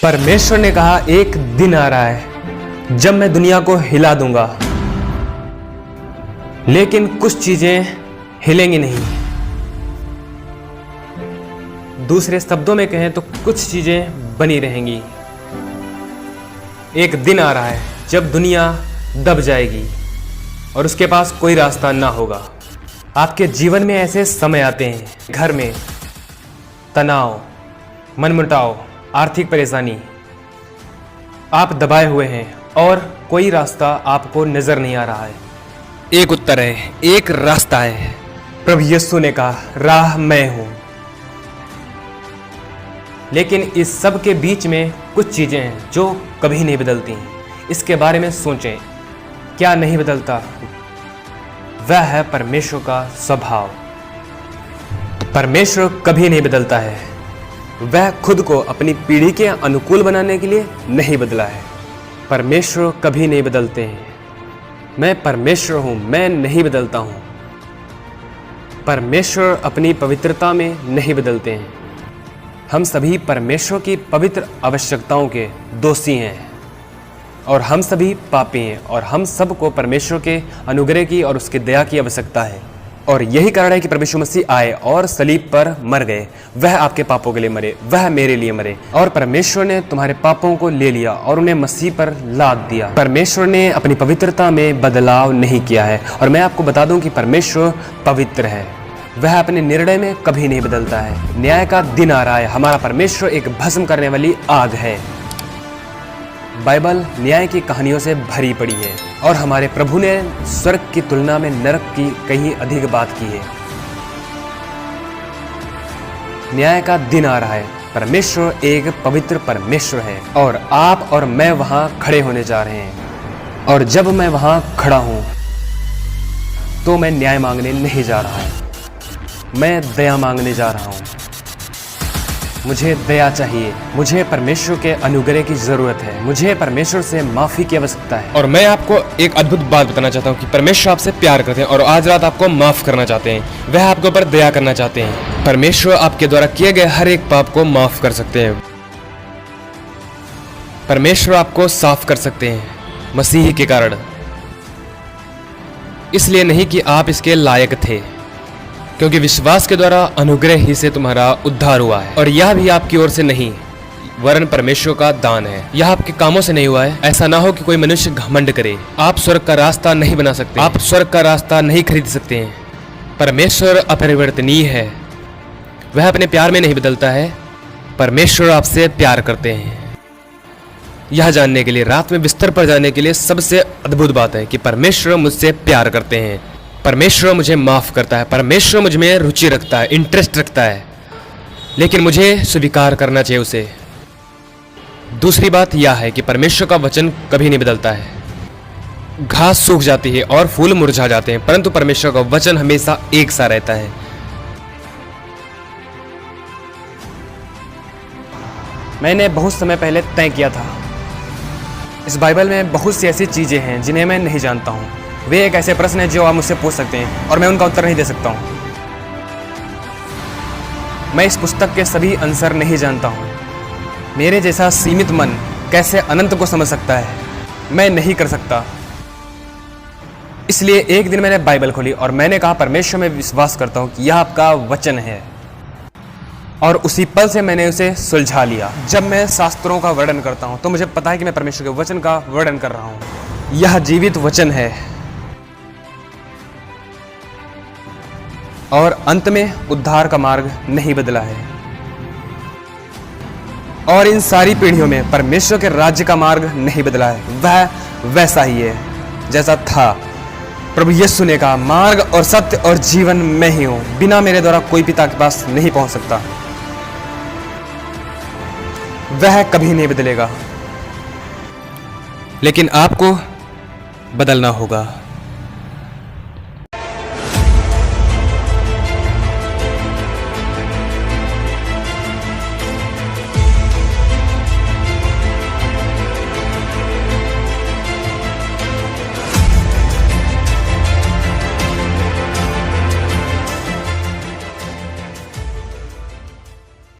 परमेश्वर ने कहा एक दिन आ रहा है जब मैं दुनिया को हिला दूंगा, लेकिन कुछ चीजें हिलेंगी नहीं। दूसरे शब्दों में कहें तो कुछ चीजें बनी रहेंगी। एक दिन आ रहा है जब दुनिया दब जाएगी और उसके पास कोई रास्ता ना होगा। आपके जीवन में ऐसे समय आते हैं, घर में तनाव, मनमुटाव, आर्थिक परेशानी, आप दबाए हुए हैं और कोई रास्ता आपको नजर नहीं आ रहा है। एक उत्तर है, एक रास्ता है। प्रभु यीशु ने कहा राह मैं हूं। लेकिन इस सब के बीच में कुछ चीजें हैं जो कभी नहीं बदलती। इसके बारे में सोचें, क्या नहीं बदलता? वह है परमेश्वर का स्वभाव। परमेश्वर कभी नहीं बदलता है। वह खुद को अपनी पीढ़ी के अनुकूल बनाने के लिए नहीं बदला है। परमेश्वर कभी नहीं बदलते हैं। मैं परमेश्वर हूं, मैं नहीं बदलता हूं। परमेश्वर अपनी पवित्रता में नहीं बदलते हैं। हम सभी परमेश्वर की पवित्र आवश्यकताओं के दोषी हैं और हम सभी पापी हैं और हम सबको परमेश्वर के अनुग्रह की और उसके दया की आवश्यकता है। और यही कारण है कि परमेश्वर मसीह आए और सलीब पर मर गए। वह आपके पापों के लिए मरे, वह मेरे लिए मरे, और परमेश्वर ने तुम्हारे पापों को ले लिया और उन्हें मसीह पर लाद दिया। परमेश्वर ने अपनी पवित्रता में बदलाव नहीं किया है। और मैं आपको बता दूं कि परमेश्वर पवित्र है। वह अपने निर्णय में कभी नहीं बदलता है। न्याय का दिन आ रहा है। हमारा परमेश्वर एक भस्म करने वाली आग है। बाइबल न्याय की कहानियों से भरी पड़ी है और हमारे प्रभु ने स्वर्ग की तुलना में नरक की कहीं अधिक बात की है। न्याय का दिन आ रहा है। परमेश्वर एक पवित्र परमेश्वर है और आप और मैं वहां खड़े होने जा रहे हैं। और जब मैं वहां खड़ा हूं तो मैं न्याय मांगने नहीं जा रहा हूं, मैं दया मांगने जा रहा हूं। मुझे दया चाहिए, मुझे परमेश्वर के अनुग्रह की जरूरत है, मुझे परमेश्वर से माफी की आवश्यकता है। और मैं आपको एक अद्भुत बात बताना चाहता हूँ कि परमेश्वर आपसे प्यार करते हैं और आज रात आपको माफ करना चाहते हैं। वह आपके ऊपर दया करना चाहते हैं। परमेश्वर आपके द्वारा किए गए हर एक पाप को माफ कर सकते हैं। परमेश्वर आपको साफ कर सकते हैं मसीह के कारण। इसलिए नहीं कि आप इसके लायक थे, क्योंकि विश्वास के द्वारा अनुग्रह ही से तुम्हारा उद्धार हुआ है। और यह भी आपकी ओर से नहीं, वरन परमेश्वर का दान है। यह आपके कामों से नहीं हुआ है। ऐसा ना हो कि कोई मनुष्य घमंड करे। आप स्वर्ग का रास्ता नहीं बना सकते, आप स्वर्ग का रास्ता नहीं खरीद सकते हैं। परमेश्वर अपरिवर्तनीय है। वह अपने प्यार में नहीं बदलता है। परमेश्वर आपसे प्यार करते हैं। यह जानने के लिए, रात में बिस्तर पर जाने के लिए सबसे अद्भुत बात है कि परमेश्वर मुझसे प्यार करते हैं। परमेश्वर मुझे माफ करता है। परमेश्वर मुझ में रुचि रखता है, इंटरेस्ट रखता है, लेकिन मुझे स्वीकार करना चाहिए उसे। दूसरी बात यह है कि परमेश्वर का वचन कभी नहीं बदलता है। घास सूख जाती है और फूल मुरझा जाते हैं, परंतु परमेश्वर का वचन हमेशा एक सा रहता है। मैंने बहुत समय पहले तय किया था, इस बाइबल में बहुत सी ऐसी चीजें हैं जिन्हें मैं नहीं जानता हूं। वे एक ऐसे प्रश्न है जो आप मुझसे पूछ सकते हैं और मैं उनका उत्तर नहीं दे सकता हूं। मैं इस पुस्तक के सभी आंसर नहीं जानता हूं। मेरे जैसा सीमित मन कैसे अनंत को समझ सकता है, मैं नहीं कर सकता। इसलिए एक दिन मैंने बाइबल खोली और मैंने कहा परमेश्वर में विश्वास करता हूं कि यह आपका वचन है। और उसी पल से मैंने उसे सुलझा लिया। जब मैं शास्त्रों का वर्णन करता हूं तो मुझे पता है कि मैं परमेश्वर के वचन का वर्णन कर रहा हूं। यह जीवित वचन है और अंत में उद्धार का मार्ग नहीं बदला है। और इन सारी पीढ़ियों में परमेश्वर के राज्य का मार्ग नहीं बदला है। वह वैसा ही है जैसा था। प्रभु यीशु ने कहा मार्ग और सत्य और जीवन मैं ही हूं, बिना मेरे द्वारा कोई पिता के पास नहीं पहुंच सकता। वह कभी नहीं बदलेगा, लेकिन आपको बदलना होगा।